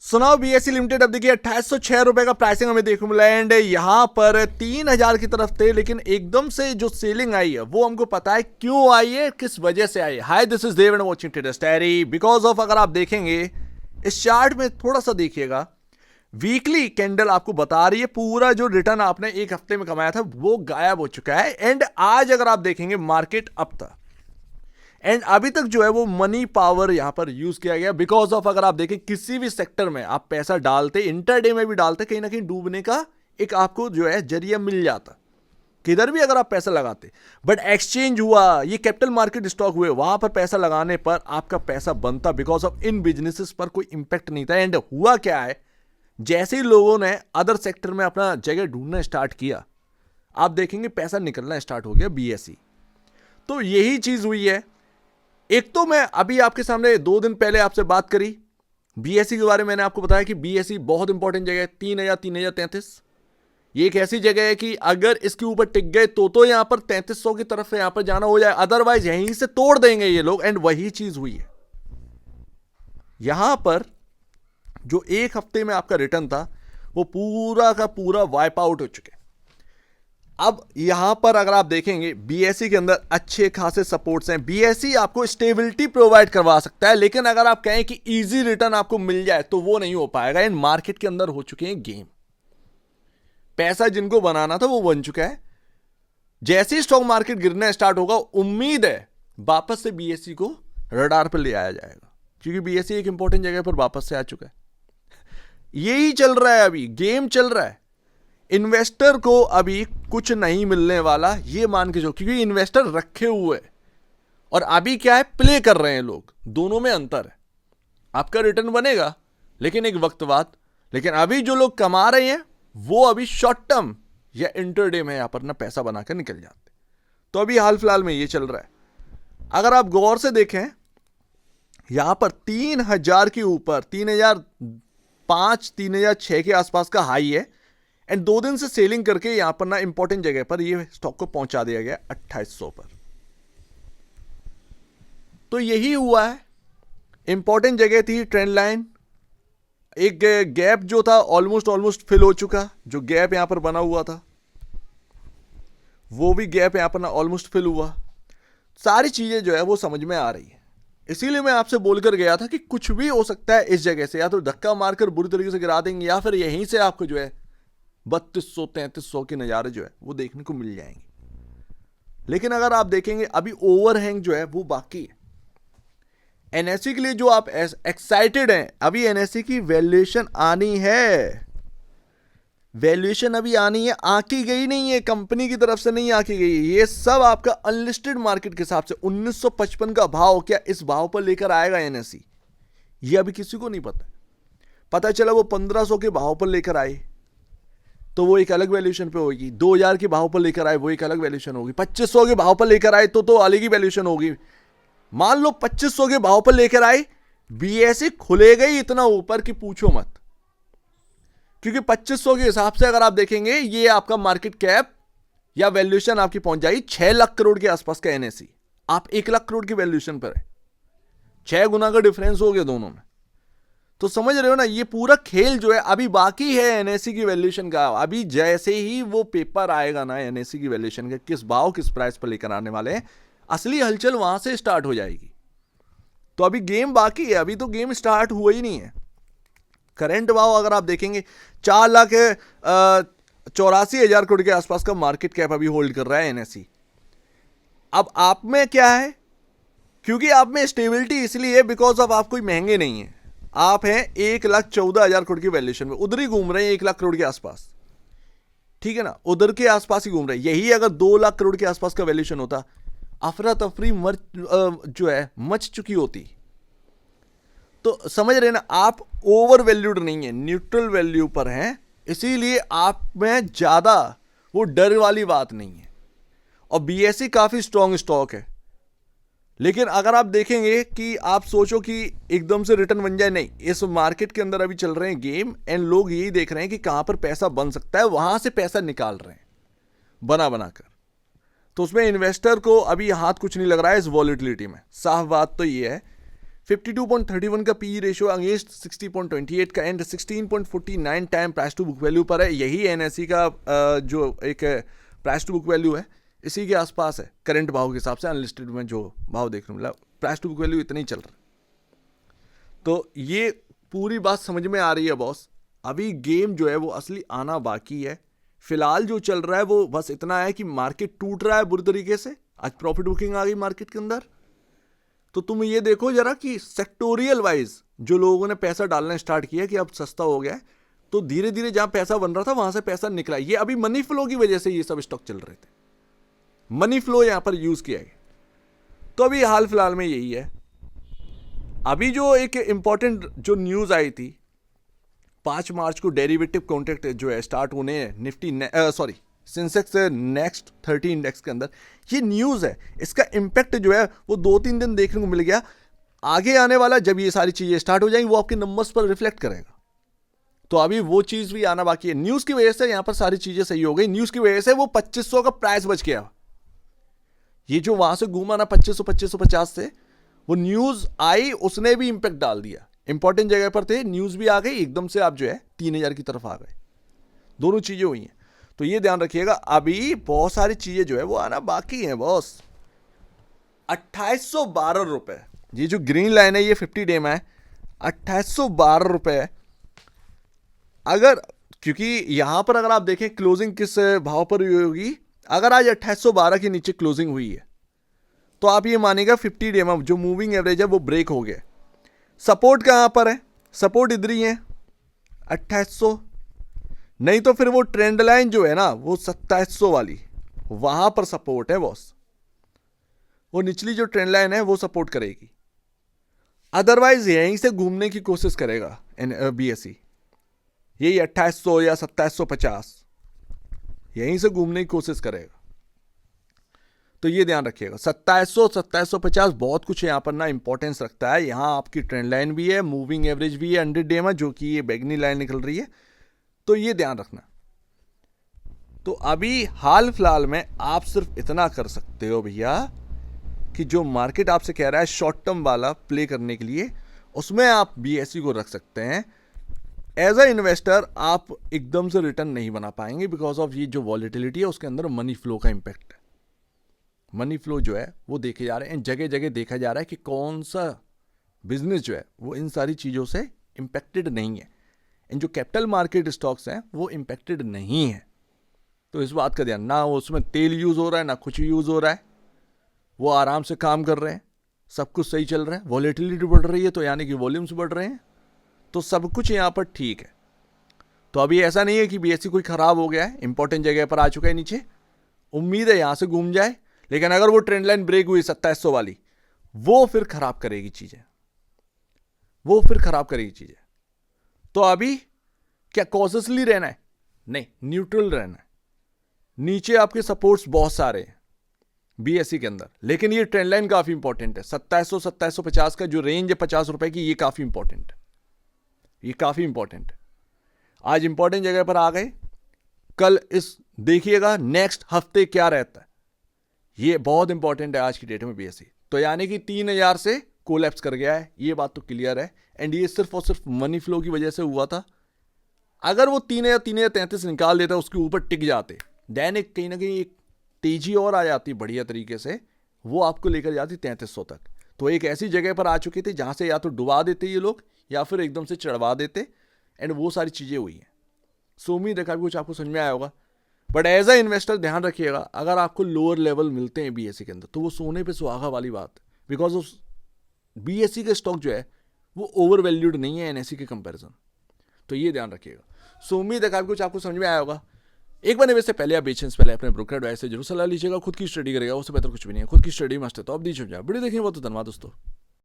सुनाओ BSE limited अब देखिए 2806 रुपए का प्राइसिंग हमें देखने को मिला एंड यहाँ पर 3000 की तरफ थे, लेकिन एकदम से जो सेलिंग आई है वो हमको पता है क्यों आई है, किस वजह से आई है। Hi this is Dev and watching Traders Diary. Because of अगर आप देखेंगे इस चार्ट में थोड़ा सा देखिएगा, वीकली कैंडल आपको बता रही है पूरा जो रिटर्न आपने एक हफ्ते में कमाया था वो गायब हो चुका है। एंड आज अगर आप देखेंगे मार्केट अप था एंड अभी तक जो है वो मनी पावर यहां पर यूज किया गया। बिकॉज ऑफ अगर आप देखें किसी भी सेक्टर में आप पैसा डालते, इंटरडे में भी डालते, कहीं ना कहीं डूबने का एक आपको जो है जरिया मिल जाता किधर भी अगर आप पैसा लगाते। बट एक्सचेंज हुआ, ये कैपिटल मार्केट स्टॉक हुए, वहां पर पैसा लगाने पर आपका पैसा बनता बिकॉज ऑफ इन बिजनेसेस पर कोई इंपैक्ट नहीं था। एंड हुआ क्या है, जैसे ही लोगों ने अदर सेक्टर में अपना जगह ढूंढना स्टार्ट किया, आप देखेंगे पैसा निकलना स्टार्ट हो गया बीएसई। तो यही चीज हुई है। एक तो मैं अभी आपके सामने 2 दिन पहले आपसे बात करी बीएसई के बारे में, मैंने आपको बताया कि बीएसई बहुत इंपॉर्टेंट जगह है, 3033। ये एक ऐसी जगह है कि अगर इसके ऊपर टिक गए तो यहां पर 3300 की तरफ यहां पर जाना हो जाए, अदरवाइज यहीं से तोड़ देंगे ये लोग। एंड वही चीज हुई है। यहां पर जो एक हफ्ते में आपका रिटर्न था वो पूरा का पूरा वाइप आउट हो चुके। अब यहां पर अगर आप देखेंगे बीएसई के अंदर अच्छे खासे सपोर्ट्स हैं। बीएसई आपको स्टेबिलिटी प्रोवाइड करवा सकता है, लेकिन अगर आप कहें कि इजी रिटर्न आपको मिल जाए तो वो नहीं हो पाएगा। इन मार्केट के अंदर हो चुके हैं गेम, पैसा जिनको बनाना था वो बन चुका है। जैसे ही स्टॉक मार्केट गिरना स्टार्ट होगा, उम्मीद है वापस से बीएसई को रडार पर ले आया जाएगा, क्योंकि बीएसई एक इंपॉर्टेंट जगह पर वापस से आ चुका है। यही चल रहा है, अभी गेम चल रहा है। इन्वेस्टर को अभी कुछ नहीं मिलने वाला ये मान के जो, क्योंकि इन्वेस्टर रखे हुए और अभी क्या है प्ले कर रहे हैं लोग, दोनों में अंतर है। आपका रिटर्न बनेगा लेकिन एक वक्त बाद, लेकिन अभी जो लोग कमा रहे हैं वो अभी शॉर्ट टर्म या इंटरडे में यहां पर अपना पैसा बनाकर निकल जाते। तो अभी हाल फिलहाल में ये चल रहा है। अगर आप गौर से देखें यहां पर 3000 के ऊपर 3005 3006 के आसपास का हाई है एंड 2 दिन से सेलिंग करके यहां पर ना इंपॉर्टेंट जगह पर ये स्टॉक को पहुंचा दिया गया 2800 पर। तो यही हुआ है, इंपॉर्टेंट जगह थी ट्रेंड लाइन। एक गैप जो था ऑलमोस्ट फिल हो चुका, जो गैप यहां पर बना हुआ था वो भी गैप यहां पर ना ऑलमोस्ट फिल हुआ। सारी चीजें जो है वो समझ में आ रही है। इसीलिए मैं आपसे बोलकर गया था कि कुछ भी हो सकता है इस जगह से, या तो धक्का मारकर बुरी तरीके से गिरा देंगे या फिर यहीं से आपको जो है 3200 3300 के नज़ारे जो है वो देखने को मिल जाएंगे। लेकिन अगर आप देखेंगे अभी ओवरहैंग जो है वो बाकी है। एनएससी के लिए जो आप एक्साइटेड हैं, अभी एनएससी की वैल्यूएशन आनी है, वैल्यूएशन अभी आनी है, आकी गई नहीं है, कंपनी की तरफ से नहीं आकी गई है। ये सब आपका अनलिस्टेड मार्केट के हिसाब से 1955 का भाव क्या इस भाव पर लेकर आएगा एनएससी, ये अभी किसी को नहीं पता। पता चला वो 1500 के भाव पर लेकर आए तो वो एक अलग वैल्यूएशन पे होगी, 2000 के भाव पर लेकर आए वो एक अलग वैल्यूएशन होगी, 2500 के भाव पर लेकर आए तो अलग ही वैल्यूएशन होगी। मान लो 2500 के भाव पर लेकर आए, बीएसई खुलेगा ही इतना ऊपर कि पूछो मत, क्योंकि 2500 के हिसाब से अगर आप देखेंगे ये आपका मार्केट कैप या वैल्यूएशन आपकी पहुंच जाएगी 6 लाख करोड़ के आसपास का एनएसई। आप 1 लाख करोड़ की वैल्यूएशन पर है, 6 गुना का डिफरेंस हो गया दोनों में। तो समझ रहे हो ना, ये पूरा खेल जो है अभी बाकी है एनएससी की वैल्यूएशन का। अभी जैसे ही वो पेपर आएगा ना एनएससी की वैल्यूएशन का, किस भाव किस प्राइस पर लेकर आने वाले हैं, असली हलचल वहां से स्टार्ट हो जाएगी। तो अभी गेम बाकी है, अभी तो गेम स्टार्ट हुआ ही नहीं है। करंट भाव अगर आप देखेंगे 4,84,000 करोड़ के आसपास का मार्केट कैप अभी होल्ड कर रहा है एनएससी। अब आप में क्या है, क्योंकि आप में स्टेबिलिटी इसलिए है बिकॉज ऑफ आप कोई महंगे नहीं है, आप हैं 1,14,000 करोड़ की वैल्यूएशन में, उधर ही घूम रहे हैं 1 लाख करोड़ के आसपास, ठीक है ना, उधर के आसपास ही घूम रहे हैं। यही अगर 2 लाख करोड़ के आसपास का वैल्यूएशन होता, अफरा तफरी जो है मच चुकी होती। तो समझ रहे ना, आप ओवर वैल्यूड नहीं है, न्यूट्रल वैल्यू पर हैं, इसीलिए आप में ज्यादा वो डर वाली बात नहीं है। और बीएसई काफी स्ट्रॉन्ग स्टॉक है, लेकिन अगर आप देखेंगे कि आप सोचो कि एकदम से रिटर्न बन जाए, नहीं, इस मार्केट के अंदर अभी चल रहे हैं गेम एंड लोग यही देख रहे हैं कि कहां पर पैसा बन सकता है, वहां से पैसा निकाल रहे हैं बना बनाकर। तो उसमें इन्वेस्टर को अभी हाथ कुछ नहीं लग रहा है इस वॉलिटिलिटी में। साफ बात तो ये है 52.31 का पी रेशियो अगेंस्ट 60.28 का and 16.49 time price to book value पर है। यही एनएसई का जो एक प्राइस टू बुक वैल्यू है इसी के आसपास है करंट भाव के हिसाब से। अनलिस्टेड में जो भाव देखने मिला प्राइस टू बुक वैल्यू इतना ही चल रहा है। तो ये पूरी बात समझ में आ रही है बॉस। अभी गेम जो है वो असली आना बाकी है। फिलहाल जो चल रहा है वो बस इतना है कि मार्केट टूट रहा है बुरी तरीके से। आज प्रॉफिट बुकिंग आ गई मार्केट के अंदर। तो तुम ये देखो जरा कि सेक्टोरियल वाइज जो लोगों ने पैसा डालना स्टार्ट किया कि अब सस्ता हो गया है, तो धीरे धीरे जहां पैसा बन रहा था वहां से पैसा निकला। ये अभी मनी फ्लो की वजह से ये सब स्टॉक चल रहे थे। मनी फ्लो यहां पर यूज किया गया। तो अभी हाल फिलहाल में यही है। अभी जो एक इंपॉर्टेंट जो न्यूज आई थी 5 मार्च को डेरिवेटिव कॉन्ट्रैक्ट जो है स्टार्ट होने हैं निफ्टी सेंसेक्स नेक्स्ट 30 इंडेक्स के अंदर। ये न्यूज है, इसका इंपैक्ट जो है वो 2-3 दिन देखने को मिल गया। आगे आने वाला जब ये सारी चीजें स्टार्ट हो जाएंगी वो आपके नंबर्स पर रिफ्लेक्ट करेगा। तो अभी वो चीज भी आना बाकी है। न्यूज की वजह से यहां पर सारी चीजें सही हो गई। न्यूज की वजह से वो 2500 का प्राइस बच गया। ये जो वहां से घूमा ना 2550 से, वो न्यूज आई उसने भी इंपैक्ट डाल दिया। इंपॉर्टेंट जगह पर थे, न्यूज भी आ गई, एकदम से आप जो है 3000 की तरफ आ गए। दोनों चीजें हुई हैं। तो ये ध्यान रखिएगा अभी बहुत सारी चीजें जो है वो आना बाकी है बॉस। 2812 रुपए, ये जो ग्रीन लाइन है ये 50 डे में है। 2812 रुपए अगर, क्योंकि यहां पर अगर आप देखें क्लोजिंग किस भाव पर हुई होगी, अगर आज 2812 के नीचे क्लोजिंग हुई है तो आप ये मानेगा 50 डे में जो मूविंग एवरेज है वो ब्रेक हो गया। सपोर्ट कहां पर है? सपोर्ट इधर ही है 2800। नहीं तो फिर वो ट्रेंड लाइन जो है ना वो 2700 वाली, वहां पर सपोर्ट है बॉस। वो निचली जो ट्रेंड लाइन है वो सपोर्ट करेगी। अदरवाइज यहीं से घूमने की कोशिश करेगा बीएसई, यही 2800 या 2750 यहीं से घूमने की कोशिश करेगा। तो ये ध्यान रखिएगा 2700 2750 बहुत कुछ यहां पर ना इंपॉर्टेंस रखता है। यहां आपकी ट्रेंड लाइन भी है, मूविंग एवरेज भी है 100 डे में, जो कि ये बैगनी लाइन निकल रही है। तो ये ध्यान रखना। तो अभी हाल फिलहाल में आप सिर्फ इतना कर सकते हो भैया कि जो मार्केट आपसे कह रहा है शॉर्ट टर्म वाला प्ले करने के लिए, उसमें आप बीएसई को रख सकते हैं। एज अ इन्वेस्टर आप एकदम से रिटर्न नहीं बना पाएंगे बिकॉज ऑफ ये जो वॉलेटिलिटी है उसके अंदर मनी फ्लो का इंपैक्ट है। मनी फ्लो जो है वो देखे जा रहे हैं, जगह जगह देखा जा रहा है कि कौन सा बिजनेस जो है वो इन सारी चीज़ों से इंपैक्टेड नहीं है। इन जो कैपिटल मार्केट स्टॉक्स हैं वो इंपैक्टेड नहीं है। तो इस बात का ध्यान, ना उसमें तेल यूज़ हो रहा है ना कुछ यूज़ हो रहा है, वो आराम से काम कर रहे हैं, सब कुछ सही चल रहा है। वॉलेटिलिटी बढ़ रही है तो यानी कि वॉल्यूम्स बढ़ रहे हैं, तो सब कुछ यहाँ पर ठीक है। तो अभी ऐसा नहीं है कि बीएसई कोई ख़राब हो गया है, इंपॉर्टेंट जगह पर आ चुका है नीचे। उम्मीद है यहाँ से घूम जाए, लेकिन अगर वो ट्रेंड लाइन ब्रेक हुई 2700 वाली, वो फिर खराब करेगी चीज़ें, वो फिर खराब करेगी चीज़ें। तो अभी क्या कॉशियसली रहना है? नहीं, न्यूट्रल रहना है। नीचे आपके सपोर्ट्स बहुत सारे हैं बीएसई के अंदर, लेकिन ये ट्रेंड लाइन काफ़ी इंपॉर्टेंट है। 2700 2750 का जो रेंज है 50 रुपए की, ये काफ़ी इंपॉर्टेंट है, ये काफ़ी इंपॉर्टेंट है। आज इंपॉर्टेंट जगह पर आ गए, कल इस देखिएगा नेक्स्ट हफ्ते क्या रहता है, ये बहुत इंपॉर्टेंट है आज की डेट में बीएसई। तो यानी कि 3000 से कोलैप्स कर गया है, ये बात तो क्लियर है। एंड ये सिर्फ और सिर्फ मनी फ्लो की वजह से हुआ था। अगर वो 3033 निकाल देता, उसके ऊपर टिक जाते, देन एक कहीं ना कहीं एक तेजी और आ जाती बढ़िया तरीके से, वो आपको लेकर जाती 3300 तक। तो एक ऐसी जगह पर आ चुके थे जहां से या तो डुबा देते ये लोग या फिर एकदम से चढ़वा देते, एंड वो सारी चीज़ें हुई हैं। सो उम्मीद है काफ़ी कुछ आपको समझ में आया होगा। बट एज अ इन्वेस्टर ध्यान रखिएगा, अगर आपको लोअर लेवल मिलते हैं बीएसई के अंदर तो वो सोने पे सुहागा वाली बात, बिकॉज ऑफ बीएसई के स्टॉक जो है वो ओवर वैल्यूड नहीं है एनएसई के कंपैरिजन। तो ये ध्यान रखिएगा। सो उम्मीद है काफ़ी कुछ आपको समझ में आया होगा। एक बार निवेश से पहले या बेचने से पहले अपने ब्रोकर एडवाइस से जरूर सलाह लीजिएगा। खुद की स्टडी करेगा, उससे बेहतर कुछ भी नहीं है। खुद की स्टडी मस्ट है तो आप दीजिए। वीडियो देखिए, बहुत धन्यवाद दोस्तों।